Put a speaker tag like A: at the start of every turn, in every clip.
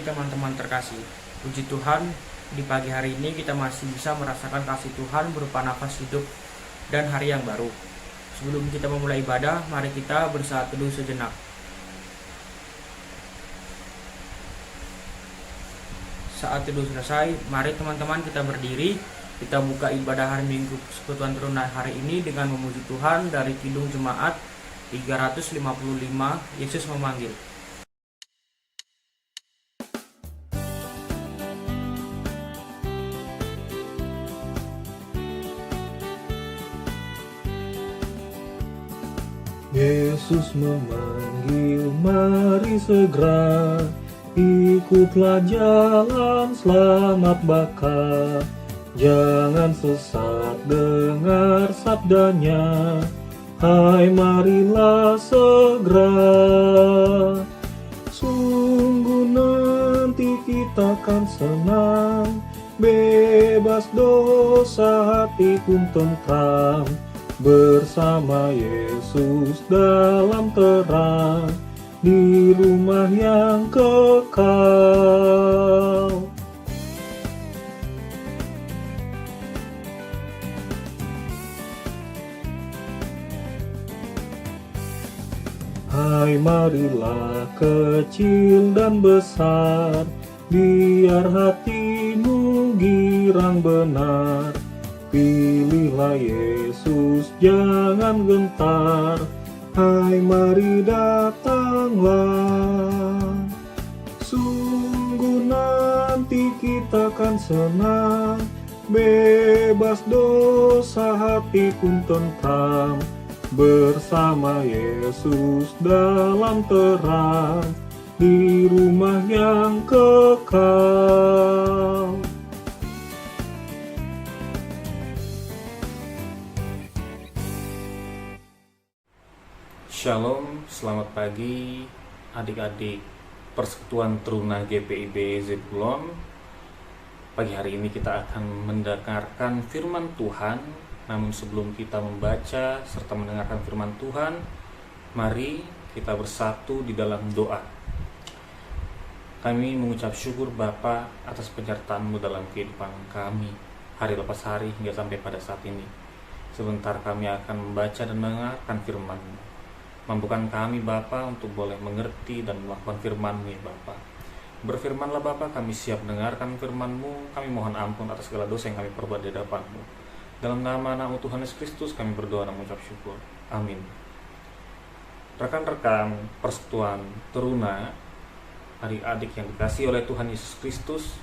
A: teman-teman terkasih. Puji Tuhan, di pagi hari ini kita masih bisa merasakan kasih Tuhan berupa nafas hidup dan hari yang baru. Sebelum kita memulai ibadah, mari kita bersaat teduh sejenak. Saat teduh selesai, mari teman-teman kita berdiri. Kita buka ibadah hari Minggu Persekutuan Teruna hari ini dengan memuji Tuhan dari Kidung Jemaat 355, Yesus Memanggil.
B: Yesus memanggil, mari segera, ikutlah jalan selamat bakal. Jangan sesat dengar sabdanya, hai marilah segera. Sungguh nanti kita akan senang, bebas dosa hati pun tentram, bersama Yesus dalam terang, di rumah yang kekal. Hai marilah kecil dan besar, biar hatimu girang benar. Pilihlah Yesus, jangan gentar, hai mari datanglah. Sungguh nanti kita akan senang, bebas dosa hati pun tentram, bersama Yesus dalam terang, di rumah yang kekal.
C: Shalom, selamat pagi adik-adik Persekutuan Teruna GPIB Zebulon. Pagi hari ini kita akan mendengarkan firman Tuhan. Namun sebelum kita membaca serta mendengarkan firman Tuhan, mari kita bersatu di dalam doa. Kami mengucap syukur Bapa atas penyertaan-Mu dalam kehidupan kami, hari lepas hari hingga sampai pada saat ini. Sebentar kami akan membaca dan mendengarkan firman-Mu. Mampukan kami Bapa untuk boleh mengerti dan melakukan firman-Mu ya Bapa. Berfirmanlah Bapa, kami siap mendengarkan firman-Mu. Kami mohon ampun atas segala dosa yang kami perbuat di hadapan-Mu. Dalam nama Tuhan Yesus Kristus kami berdoa dan mengucap syukur. Amin. Rekan-rekan Persekutuan Teruna, adik-adik yang dikasihi oleh Tuhan Yesus Kristus,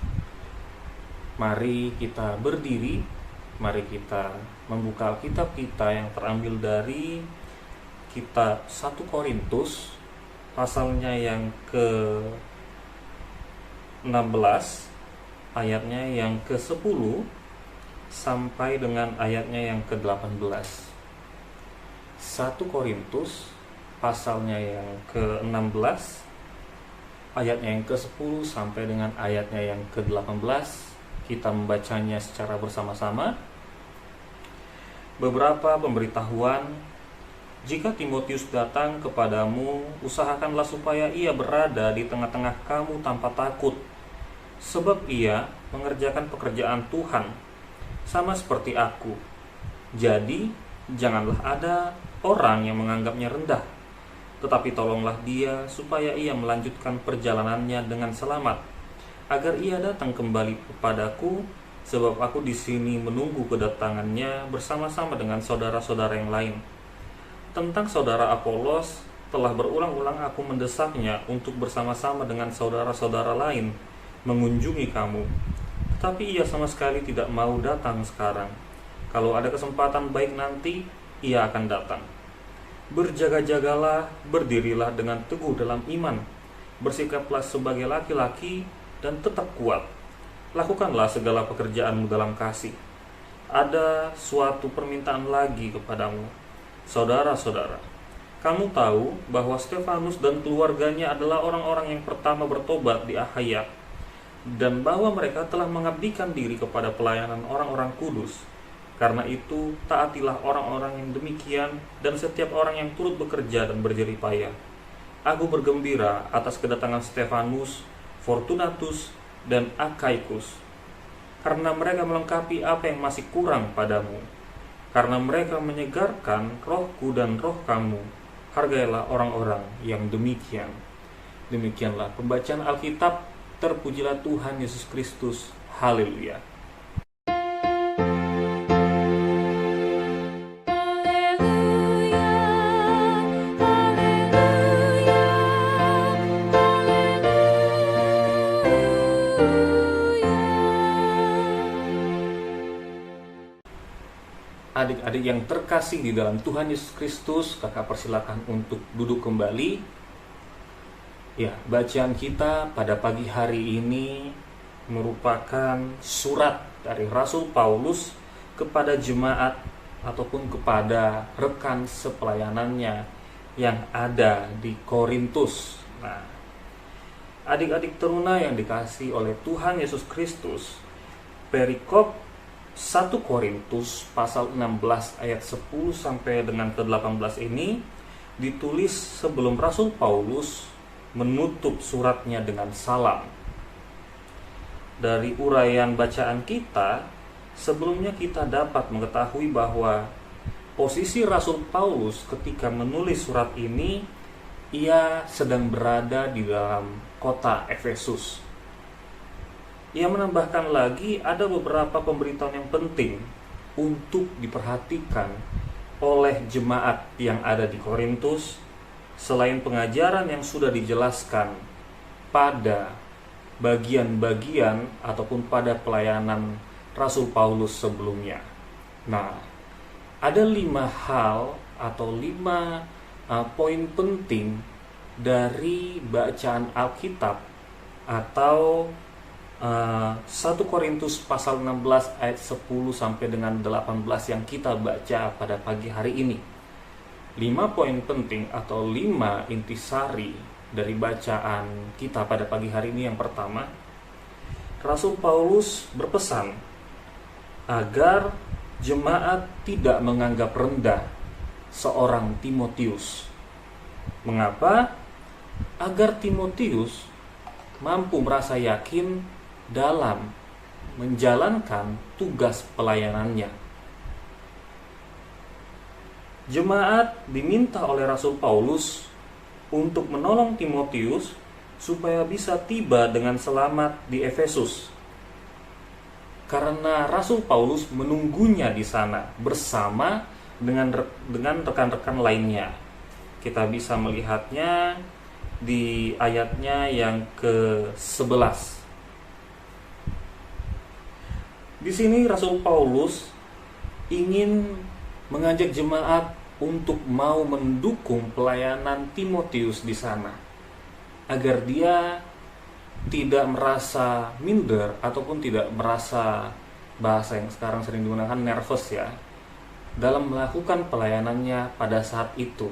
C: mari kita berdiri. Mari kita membuka Alkitab kita yang terambil dari Kitab 1 Korintus pasalnya yang ke-16, ayatnya yang ke-10 sampai dengan ayatnya yang ke-18. 1 Korintus pasalnya yang ke-16, ayatnya yang ke-10 sampai dengan ayatnya yang ke-18. Kita membacanya secara bersama-sama. Beberapa pemberitahuan. Jika Timotius datang kepadamu, usahakanlah supaya ia berada di tengah-tengah kamu tanpa takut, sebab ia mengerjakan pekerjaan Tuhan, sama seperti aku. Jadi, janganlah ada orang yang menganggapnya rendah, tetapi tolonglah dia supaya ia melanjutkan perjalanannya dengan selamat, agar ia datang kembali kepadaku, sebab aku di sini menunggu kedatangannya bersama-sama dengan saudara-saudara yang lain. Tentang saudara Apolos, telah berulang-ulang aku mendesaknya untuk bersama-sama dengan saudara-saudara lain mengunjungi kamu. Tetapi ia sama sekali tidak mau datang sekarang. Kalau ada kesempatan baik nanti, ia akan datang. Berjaga-jagalah, berdirilah dengan teguh dalam iman. Bersikaplah sebagai laki-laki dan tetap kuat. Lakukanlah segala pekerjaanmu dalam kasih. Ada suatu permintaan lagi kepadamu. Saudara-saudara, kamu tahu bahwa Stefanus dan keluarganya adalah orang-orang yang pertama bertobat di Akhaya, dan bahwa mereka telah mengabdikan diri kepada pelayanan orang-orang kudus. Karena itu, taatilah orang-orang yang demikian dan setiap orang yang turut bekerja dan berjerih payah. Aku bergembira atas kedatangan Stefanus, Fortunatus, dan Achaicus, karena mereka melengkapi apa yang masih kurang padamu. Karena mereka menyegarkan rohku dan roh kamu, hargailah orang-orang yang demikian. Demikianlah pembacaan Alkitab. Terpujilah Tuhan Yesus Kristus. Haleluya. Adik-adik yang terkasih di dalam Tuhan Yesus Kristus, kakak persilakan untuk duduk kembali. Ya, bacaan kita pada pagi hari ini merupakan surat dari Rasul Paulus kepada jemaat ataupun kepada rekan sepelayanannya yang ada di Korintus. Nah, adik-adik teruna yang dikasihi oleh Tuhan Yesus Kristus, perikop 1 Korintus pasal 16 ayat 10 sampai dengan ke-18 ini ditulis sebelum Rasul Paulus menutup suratnya dengan salam. Dari uraian bacaan kita, sebelumnya kita dapat mengetahui bahwa posisi Rasul Paulus ketika menulis surat ini, ia sedang berada di dalam kota Efesus. Ia menambahkan lagi ada beberapa pemberitahuan yang penting untuk diperhatikan oleh jemaat yang ada di Korintus, selain pengajaran yang sudah dijelaskan pada bagian-bagian ataupun pada pelayanan Rasul Paulus sebelumnya. Nah, ada 5 hal atau 5 poin penting dari bacaan Alkitab atau 1 Korintus pasal 16 ayat 10 sampai dengan 18 yang kita baca pada pagi hari ini. 5 poin penting atau 5 intisari dari bacaan kita pada pagi hari ini. Yang pertama, Rasul Paulus berpesan agar jemaat tidak menganggap rendah seorang Timotius. Mengapa? Agar Timotius mampu merasa yakin dalam menjalankan tugas pelayanannya. Jemaat diminta oleh Rasul Paulus untuk menolong Timotius supaya bisa tiba dengan selamat di Efesus. Karena Rasul Paulus menunggunya di sana bersama dengan rekan-rekan lainnya. Kita bisa melihatnya di ayatnya yang ke-11. Di sini Rasul Paulus ingin mengajak jemaat untuk mau mendukung pelayanan Timotius di sana, agar dia tidak merasa minder ataupun tidak merasa, bahasa yang sekarang sering digunakan, nervous ya, dalam melakukan pelayanannya pada saat itu.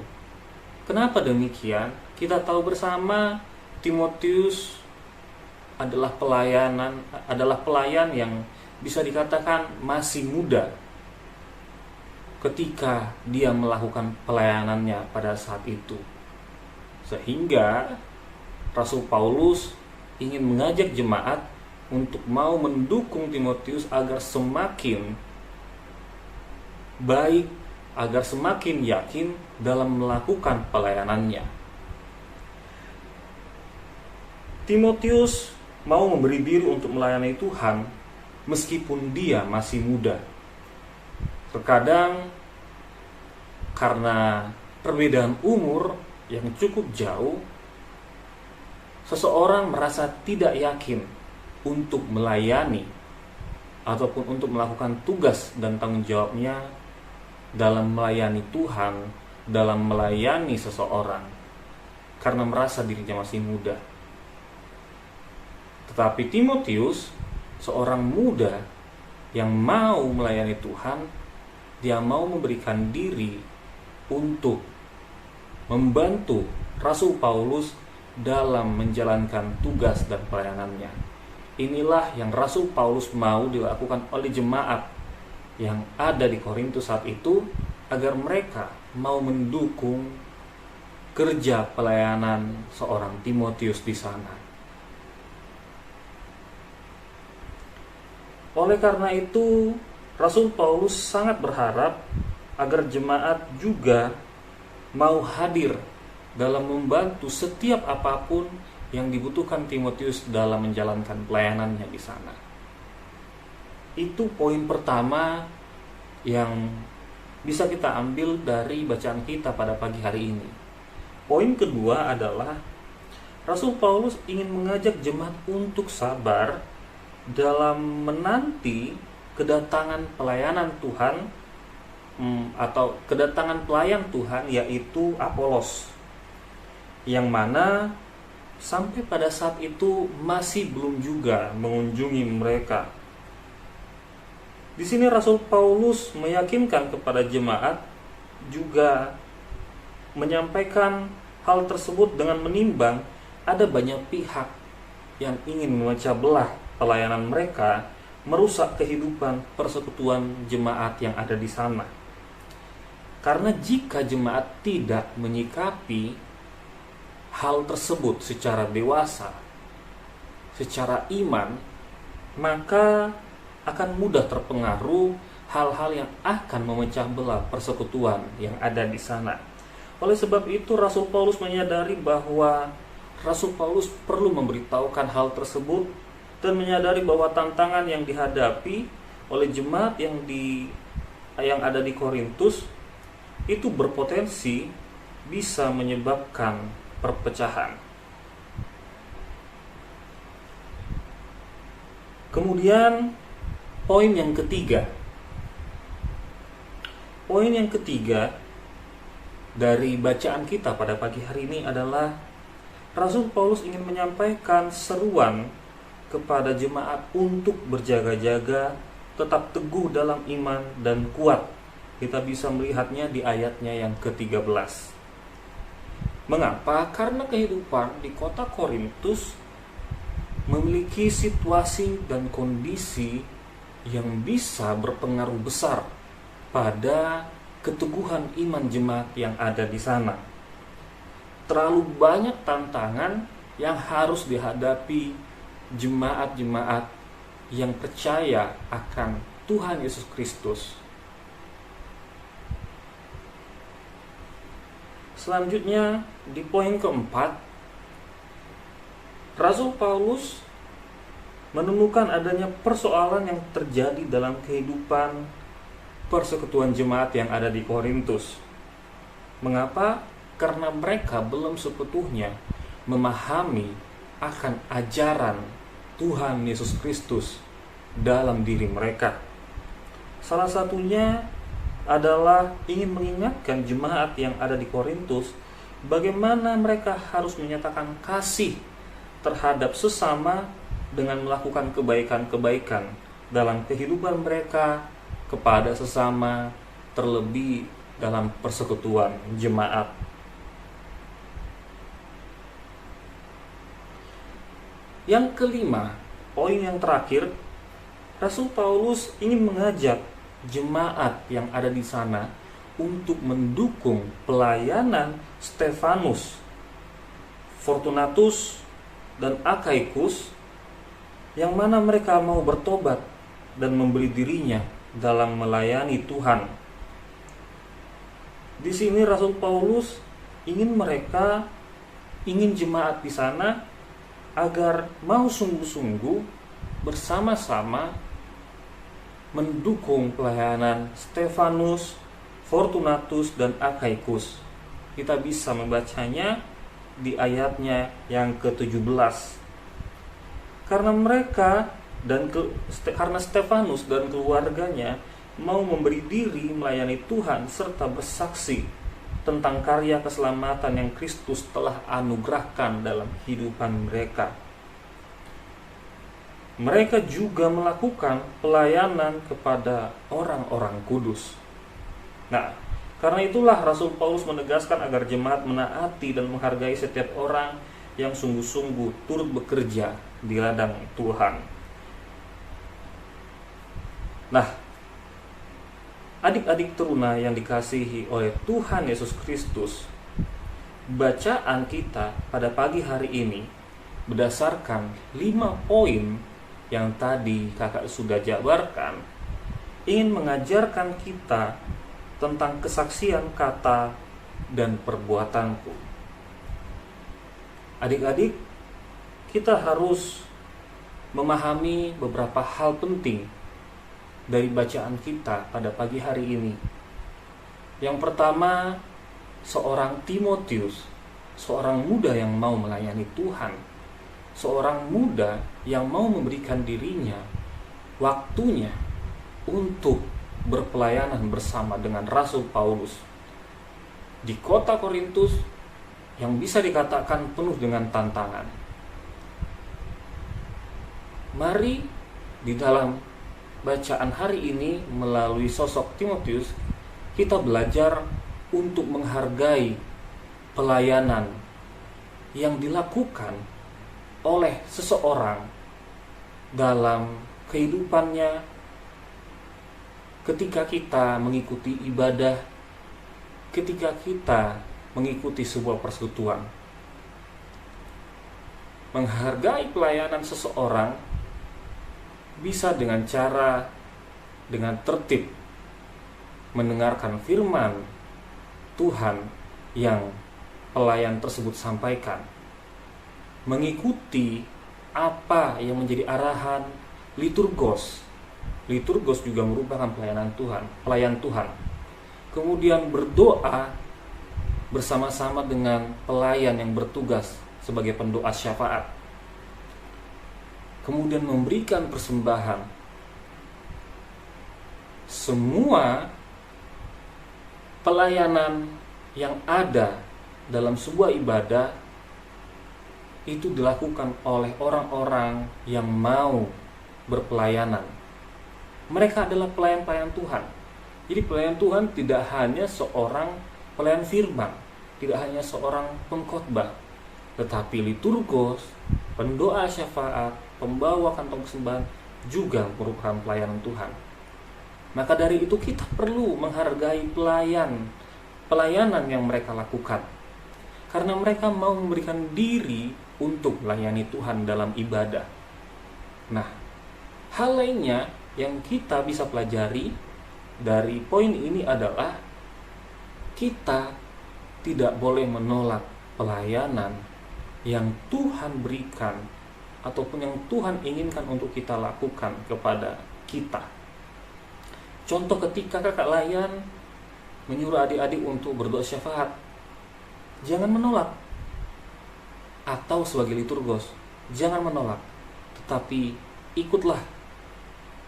C: Kenapa demikian? Kita tahu bersama Timotius adalah pelayan yang bisa dikatakan masih muda ketika dia melakukan pelayanannya pada saat itu. Sehingga Rasul Paulus ingin mengajak jemaat untuk mau mendukung Timotius agar semakin baik, agar semakin yakin dalam melakukan pelayanannya. Timotius mau memberi diri untuk melayani Tuhan meskipun dia masih muda. Terkadang karena perbedaan umur yang cukup jauh, seseorang merasa tidak yakin untuk melayani ataupun untuk melakukan tugas dan tanggung jawabnya dalam melayani Tuhan, dalam melayani seseorang, karena merasa dirinya masih muda. Tetapi Timotius, seorang muda yang mau melayani Tuhan, dia mau memberikan diri untuk membantu Rasul Paulus dalam menjalankan tugas dan pelayanannya. Inilah yang Rasul Paulus mau dilakukan oleh jemaat yang ada di Korintus saat itu, agar mereka mau mendukung kerja pelayanan seorang Timotius di sana. Oleh karena itu, Rasul Paulus sangat berharap agar jemaat juga mau hadir dalam membantu setiap apapun yang dibutuhkan Timotius dalam menjalankan pelayanannya di sana. Itu poin pertama yang bisa kita ambil dari bacaan kita pada pagi hari ini. Poin kedua adalah Rasul Paulus ingin mengajak jemaat untuk sabar dalam menanti kedatangan pelayanan Tuhan atau kedatangan pelayan Tuhan, yaitu Apolos, yang mana sampai pada saat itu masih belum juga mengunjungi mereka. Di sini Rasul Paulus meyakinkan kepada jemaat, juga menyampaikan hal tersebut dengan menimbang ada banyak pihak yang ingin memecah belah pelayanan mereka, merusak kehidupan persekutuan jemaat yang ada di sana. Karena jika jemaat tidak menyikapi hal tersebut secara dewasa, secara iman, maka akan mudah terpengaruh hal-hal yang akan memecah belah persekutuan yang ada di sana. Oleh sebab itu, Rasul Paulus menyadari bahwa Rasul Paulus perlu memberitahukan hal tersebut dan menyadari bahwa tantangan yang dihadapi oleh jemaat yang ada di Korintus itu berpotensi bisa menyebabkan perpecahan. Kemudian poin yang ketiga. Poin yang ketiga dari bacaan kita pada pagi hari ini adalah Rasul Paulus ingin menyampaikan seruan kepada jemaat untuk berjaga-jaga, tetap teguh dalam iman dan kuat. Kita bisa melihatnya di ayatnya yang ke-13. Mengapa? Karena kehidupan di kota Korintus memiliki situasi dan kondisi yang bisa berpengaruh besar pada keteguhan iman jemaat yang ada di sana. Terlalu banyak tantangan yang harus dihadapi jemaat-jemaat yang percaya akan Tuhan Yesus Kristus. Selanjutnya, di poin keempat, Rasul Paulus menemukan adanya persoalan yang terjadi dalam kehidupan persekutuan jemaat yang ada di Korintus. Mengapa? Karena mereka belum sepenuhnya memahami akan ajaran Tuhan Yesus Kristus dalam diri mereka. Salah satunya adalah ingin mengingatkan jemaat yang ada di Korintus bagaimana mereka harus menyatakan kasih terhadap sesama dengan melakukan kebaikan-kebaikan dalam kehidupan mereka kepada sesama, terlebih dalam persekutuan jemaat. Yang kelima, poin yang terakhir, Rasul Paulus ingin mengajak jemaat yang ada di sana untuk mendukung pelayanan Stefanus, Fortunatus, dan Akaikus, yang mana mereka mau bertobat dan memberi dirinya dalam melayani Tuhan. Di sini Rasul Paulus ingin jemaat di sana agar mau sungguh-sungguh bersama-sama mendukung pelayanan Stefanus, Fortunatus, dan Akaikus. Kita bisa membacanya di ayatnya yang ke-17. Karena Stefanus dan keluarganya mau memberi diri melayani Tuhan serta bersaksi tentang karya keselamatan yang Kristus telah anugerahkan dalam kehidupan mereka. Mereka juga melakukan pelayanan kepada orang-orang kudus. Nah, karena itulah Rasul Paulus menegaskan agar jemaat menaati dan menghargai setiap orang yang sungguh-sungguh turut bekerja di ladang Tuhan. Nah, adik-adik teruna yang dikasihi oleh Tuhan Yesus Kristus, bacaan kita pada pagi hari ini berdasarkan 5 poin yang tadi kakak sudah jabarkan ingin mengajarkan kita tentang kesaksian kata dan perbuatanku. Adik-adik, kita harus memahami beberapa hal penting dari bacaan kita pada pagi hari ini. Yang pertama, seorang Timotius, seorang muda yang mau melayani Tuhan, seorang muda yang mau memberikan dirinya, waktunya untuk berpelayanan bersama dengan Rasul Paulus di kota Korintus yang bisa dikatakan penuh dengan tantangan. Mari di dalam bacaan hari ini melalui sosok Timotius kita belajar untuk menghargai pelayanan yang dilakukan oleh seseorang dalam kehidupannya ketika kita mengikuti ibadah, ketika kita mengikuti sebuah persekutuan. Menghargai pelayanan seseorang bisa dengan cara, dengan tertib mendengarkan firman Tuhan yang pelayan tersebut sampaikan, mengikuti apa yang menjadi arahan liturgos. Liturgos juga merupakan pelayan Tuhan. Kemudian berdoa bersama-sama dengan pelayan yang bertugas sebagai pendoa syafaat. Kemudian memberikan persembahan. Semua pelayanan yang ada dalam sebuah ibadah itu dilakukan oleh orang-orang yang mau berpelayanan. Mereka adalah pelayan-pelayan Tuhan. Jadi pelayan Tuhan tidak hanya seorang pelayan firman, tidak hanya seorang pengkhotbah, tetapi liturgos, pendoa syafaat, pembawa kantong persembahan juga merupakan pelayanan Tuhan. Maka dari itu kita perlu menghargai pelayanan yang mereka lakukan. Karena mereka mau memberikan diri untuk melayani Tuhan dalam ibadah. Nah, hal lainnya yang kita bisa pelajari dari poin ini adalah kita tidak boleh menolak pelayanan yang Tuhan berikan ataupun yang Tuhan inginkan untuk kita lakukan kepada kita. Contoh ketika kakak layan menyuruh adik-adik untuk berdoa syafaat, jangan menolak. Atau sebagai liturgos, jangan menolak, tetapi ikutlah,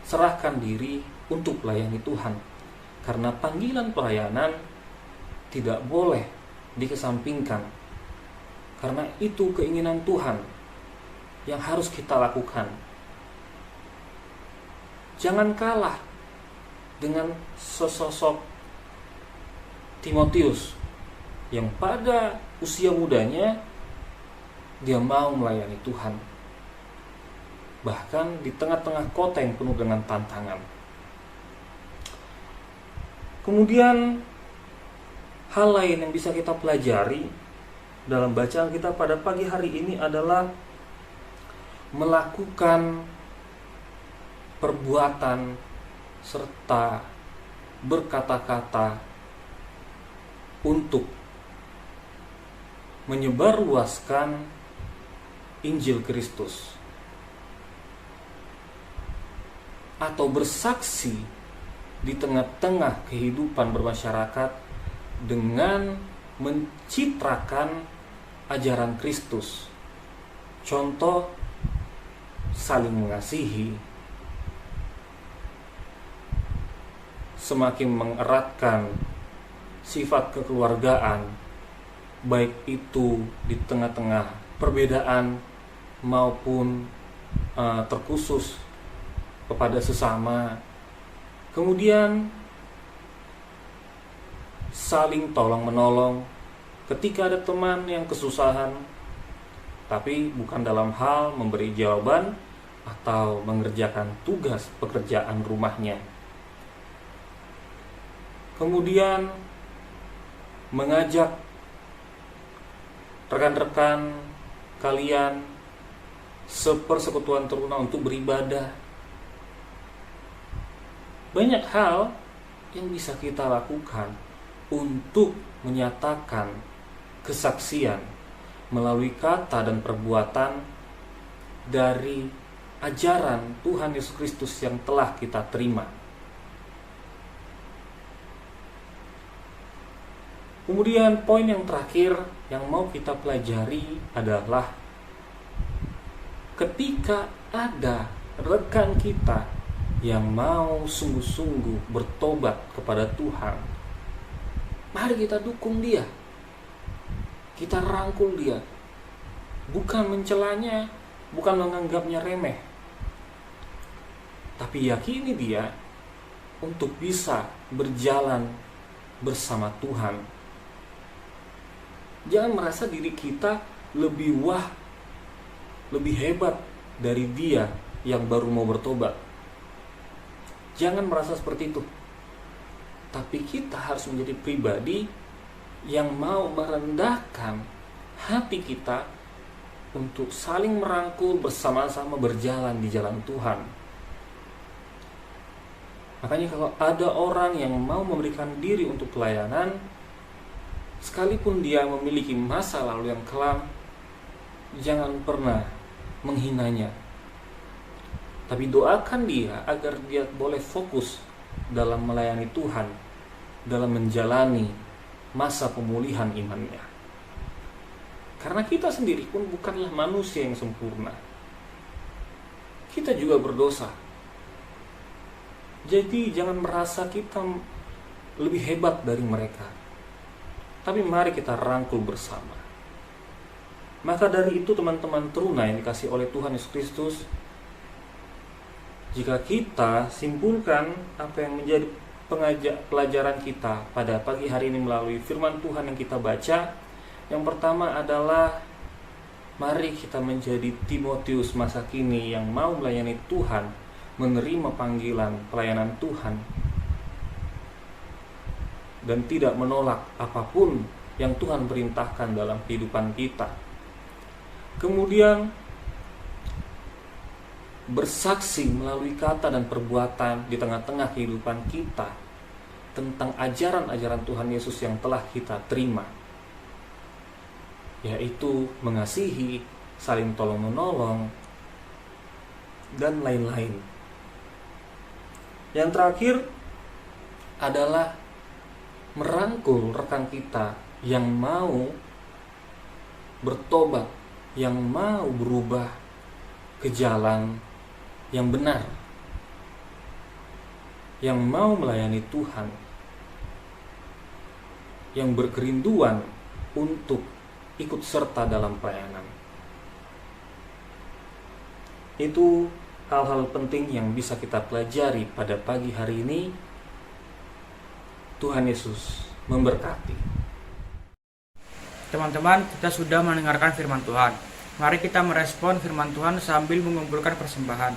C: serahkan diri untuk melayani Tuhan. Karena panggilan pelayanan tidak boleh dikesampingkan, karena itu keinginan Tuhan yang harus kita lakukan. Jangan kalah dengan sosok Timotius yang pada usia mudanya dia mau melayani Tuhan, bahkan di tengah-tengah kota yang penuh dengan tantangan. Kemudian hal lain yang bisa kita pelajari dalam bacaan kita pada pagi hari ini adalah melakukan perbuatan serta berkata-kata untuk menyebarluaskan Injil Kristus atau bersaksi di tengah-tengah kehidupan bermasyarakat dengan mencitrakan ajaran Kristus. Contoh, saling mengasihi, semakin mengeratkan sifat kekeluargaan, baik itu di tengah-tengah perbedaan maupun terkhusus kepada sesama. Kemudian saling tolong-menolong ketika ada teman yang kesusahan, tapi bukan dalam hal memberi jawaban atau mengerjakan tugas pekerjaan rumahnya. Kemudian mengajak rekan-rekan kalian sepersekutuan teruna untuk beribadah. Banyak hal yang bisa kita lakukan untuk menyatakan kesaksian melalui kata dan perbuatan dari ajaran Tuhan Yesus Kristus yang telah kita terima. Kemudian poin yang terakhir yang mau kita pelajari adalah ketika ada rekan kita yang mau sungguh-sungguh bertobat kepada Tuhan, mari kita dukung dia, kita rangkul dia, bukan mencelanya, bukan menganggapnya remeh, tapi yakini dia untuk bisa berjalan bersama Tuhan. Jangan merasa diri kita lebih lebih hebat dari dia yang baru mau bertobat. Jangan merasa seperti itu. Tapi kita harus menjadi pribadi yang mau merendahkan hati kita untuk saling merangkul, bersama-sama berjalan di jalan Tuhan. Makanya kalau ada orang yang mau memberikan diri untuk pelayanan, sekalipun dia memiliki masa lalu yang kelam, jangan pernah menghinanya. Tapi doakan dia agar dia boleh fokus dalam melayani Tuhan, dalam menjalani masa pemulihan imannya. Karena kita sendiri pun bukanlah manusia yang sempurna. Kita juga berdosa. Jadi jangan merasa kita lebih hebat dari mereka. Tapi mari kita rangkul bersama. Maka dari itu teman-teman teruna yang dikasih oleh Tuhan Yesus Kristus, jika kita simpulkan apa yang menjadi pelajaran kita pada pagi hari ini melalui firman Tuhan yang kita baca, yang pertama adalah mari kita menjadi Timotius masa kini yang mau melayani Tuhan, menerima panggilan pelayanan Tuhan, dan tidak menolak apapun yang Tuhan perintahkan dalam kehidupan kita. Kemudian bersaksi melalui kata dan perbuatan di tengah-tengah kehidupan kita tentang ajaran-ajaran Tuhan Yesus yang telah kita terima, yaitu mengasihi, saling tolong-menolong, dan lain-lain. Yang terakhir adalah merangkul rekan kita yang mau bertobat, yang mau berubah ke jalan yang benar, yang mau melayani Tuhan, yang berkerinduan untuk ikut serta dalam pelayanan. Itu hal-hal penting yang bisa kita pelajari pada pagi hari ini. Tuhan Yesus memberkati.
A: Teman-teman, kita sudah mendengarkan firman Tuhan. Mari kita merespon firman Tuhan sambil mengumpulkan persembahan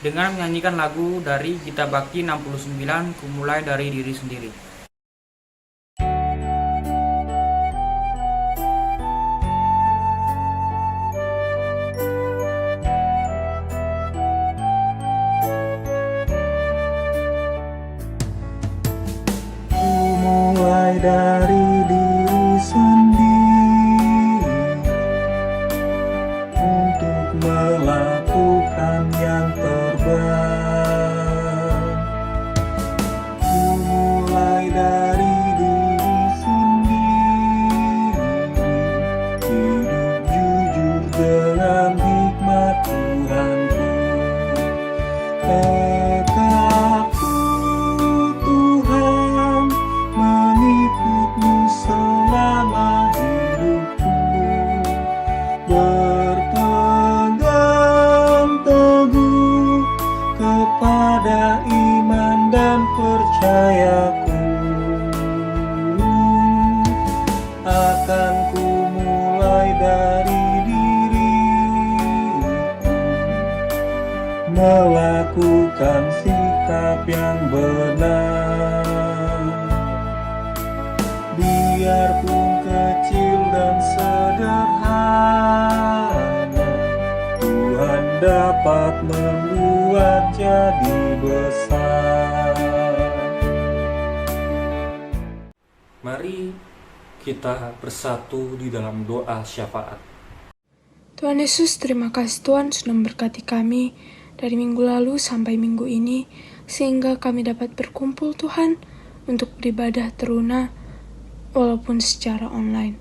A: dengan menyanyikan lagu dari Gita Bakti 69, Kumulai dari Diri Sendiri.
B: Dari diri sendiri untuk melakukan yang terbaik. Mulai dari diri sendiri, hidup jujur dengan hikmat Tuhanku. Tekadku Tuhan mengikutmu dapat membuat jadi besar.
C: Mari kita bersatu di dalam doa syafaat.
D: Tuhan Yesus, terima kasih Tuhan sudah memberkati kami dari minggu lalu sampai minggu ini, sehingga kami dapat berkumpul Tuhan untuk beribadah teruna walaupun secara online.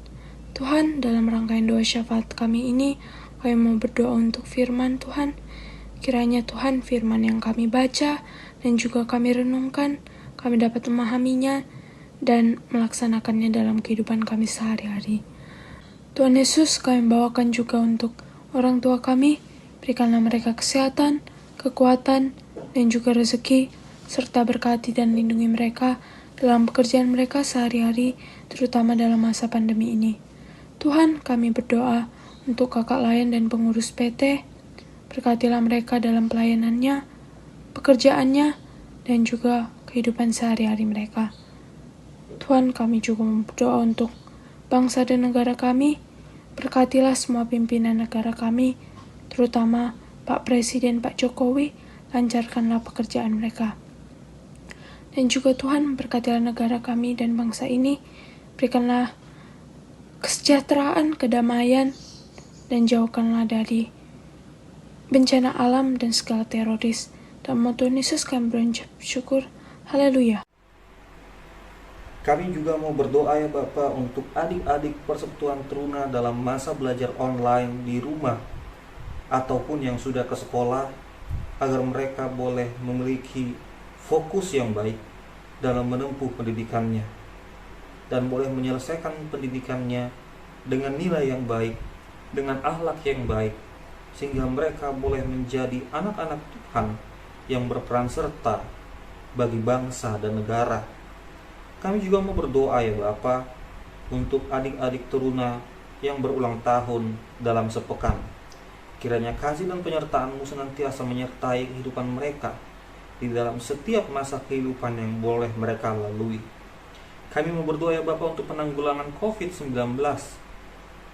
D: Tuhan, dalam rangkaian doa syafaat kami ini, kami mau berdoa untuk firman Tuhan. Kiranya Tuhan, firman yang kami baca dan juga kami renungkan, kami dapat memahaminya dan melaksanakannya dalam kehidupan kami sehari-hari. Tuhan Yesus, kami bawakan juga untuk orang tua kami, berikanlah mereka kesehatan, kekuatan, dan juga rezeki, serta berkati dan lindungi mereka dalam pekerjaan mereka sehari-hari, terutama dalam masa pandemi ini. Tuhan, kami berdoa untuk kakak layan dan pengurus PT, berkatilah mereka dalam pelayanannya, pekerjaannya, dan juga kehidupan sehari-hari mereka. Tuhan, kami juga berdoa untuk bangsa dan negara kami, berkatilah semua pimpinan negara kami, terutama Pak Presiden Pak Jokowi, lancarkanlah pekerjaan mereka. Dan juga Tuhan, berkatilah negara kami dan bangsa ini, berikanlah kesejahteraan, kedamaian, dan jauhkanlah dari bencana alam dan segala teroris. Dalam nama Tuhan Yesus kami berucap syukur. Haleluya.
C: Kami juga mau berdoa ya Bapak untuk adik-adik persekutuan teruna dalam masa belajar online di rumah ataupun yang sudah ke sekolah, agar mereka boleh memiliki fokus yang baik dalam menempuh pendidikannya dan boleh menyelesaikan pendidikannya dengan nilai yang baik, dengan akhlak yang baik, sehingga mereka boleh menjadi anak-anak Tuhan yang berperan serta bagi bangsa dan negara. Kami juga mau berdoa ya Bapa untuk adik-adik teruna yang berulang tahun dalam sepekan. Kiranya kasih dan penyertaan-Mu senantiasa menyertai kehidupan mereka di dalam setiap masa kehidupan yang boleh mereka lalui. Kami mau berdoa ya Bapa untuk penanggulangan COVID-19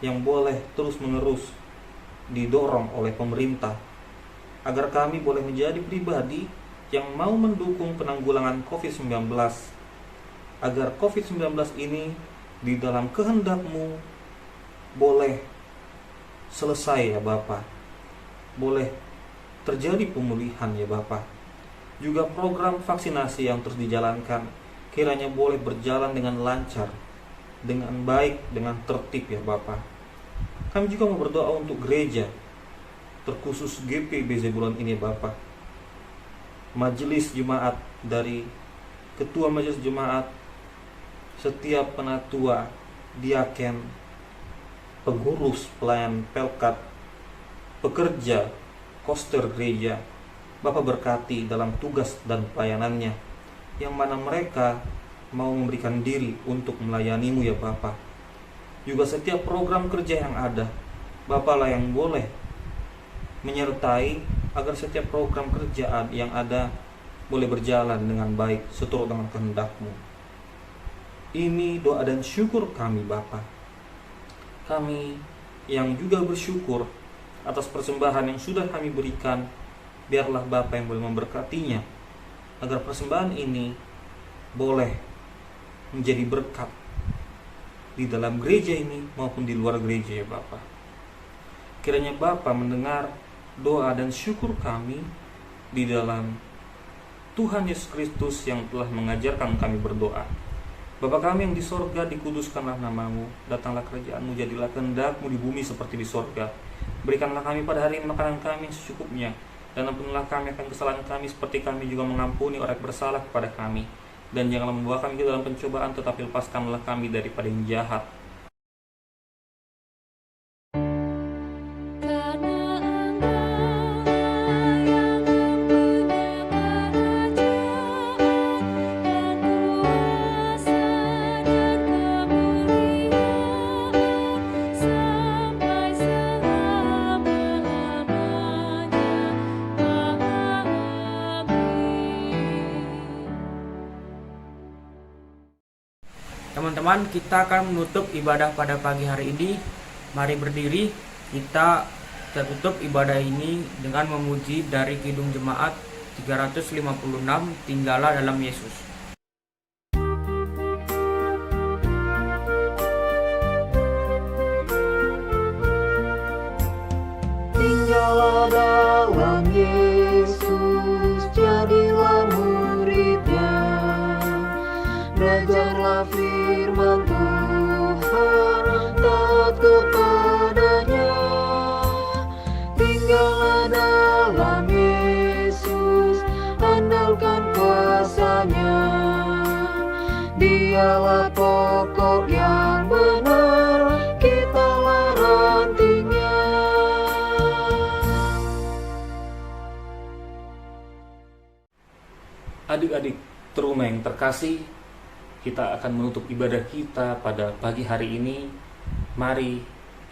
C: yang boleh terus-menerus didorong oleh pemerintah, agar kami boleh menjadi pribadi yang mau mendukung penanggulangan COVID-19, agar COVID-19 ini di dalam kehendak-Mu boleh selesai ya Bapa, boleh terjadi pemulihan ya Bapa. Juga program vaksinasi yang terus dijalankan kiranya boleh berjalan dengan lancar, dengan baik, dengan tertib ya Bapa. Kami juga mau berdoa untuk gereja, terkhusus GPB Zebulon ini Bapa. Majelis jemaat, dari ketua majelis jemaat, setiap penatua, diaken, pengurus, pelayan pelkat, pekerja, koster gereja, Bapak berkati dalam tugas dan pelayanannya, yang mana mereka mau memberikan diri untuk melayani-Mu ya Bapa. Juga setiap program kerja yang ada, Bapalah yang boleh menyertai agar setiap program kerjaan yang ada boleh berjalan dengan baik seturut dengan kehendak-Mu. Ini doa dan syukur kami Bapa. Kami yang juga bersyukur atas persembahan yang sudah kami berikan, biarlah Bapa yang boleh memberkatinya, agar persembahan ini boleh menjadi berkat di dalam gereja ini maupun di luar gereja ya Bapa. Kiranya Bapa mendengar doa dan syukur kami di dalam Tuhan Yesus Kristus yang telah mengajarkan kami berdoa. Bapa kami yang di sorga, dikuduskanlah nama-Mu, datanglah kerajaan-Mu, jadilah kehendak-Mu di bumi seperti di sorga. Berikanlah kami pada hari ini makanan kami yang secukupnya, dan ampunilah kami akan kesalahan kami seperti kami juga mengampuni orang yang bersalah kepada kami. Dan janganlah membawa kami ke dalam pencobaan, tetapi lepaskanlah kami daripada yang jahat.
A: Teman-teman, kita akan menutup ibadah pada pagi hari ini. Mari berdiri, kita Kita tutup ibadah ini dengan memuji dari Kidung Jemaat 356, Tinggallah dalam Yesus.
E: Tinggallah dalam Yesus, jadilah muridnya. Belajarlah firman Tuhan, taat kepadanya. Tinggallah dalam Yesus, andalkan kuasa-Nya. Dialah pokok yang benar, kitalah rantingnya.
C: Adik-adik teruna yang terkasih, kita akan menutup ibadah kita pada pagi hari ini. Mari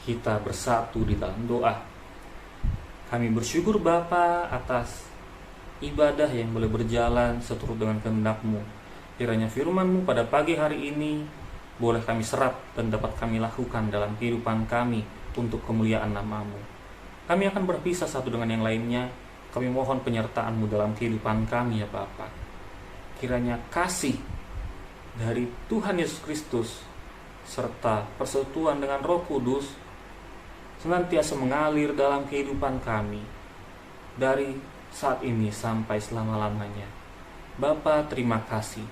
C: kita bersatu di dalam doa. Kami bersyukur Bapa atas ibadah yang boleh berjalan seturut dengan kehendak-Mu. Kiranya firman-Mu pada pagi hari ini boleh kami serap dan dapat kami lakukan dalam kehidupan kami untuk kemuliaan nama-Mu. Kami akan berpisah satu dengan yang lainnya. Kami mohon penyertaan-Mu dalam kehidupan kami ya Bapa. Kiranya kasih dari Tuhan Yesus Kristus serta persekutuan dengan Roh Kudus senantiasa mengalir dalam kehidupan kami dari saat ini sampai selama-lamanya. Bapa, terima kasih.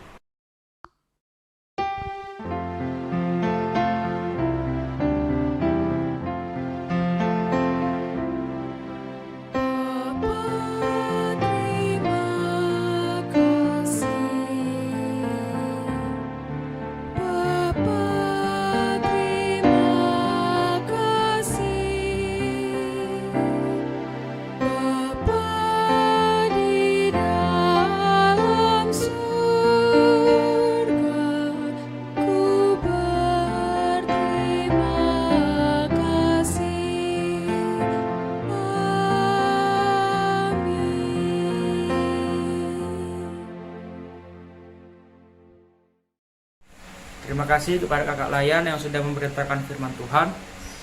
A: Terima kasih kepada kakak Layan yang sudah memberitakan firman Tuhan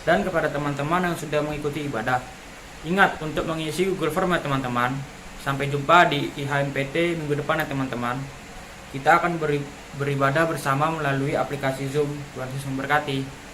A: dan kepada teman-teman yang sudah mengikuti ibadah. Ingat untuk mengisi Google Form ya teman-teman. Sampai jumpa di IHMPT minggu depan ya teman-teman. Kita akan beribadah bersama melalui aplikasi Zoom. Tuhan Yesus memberkati.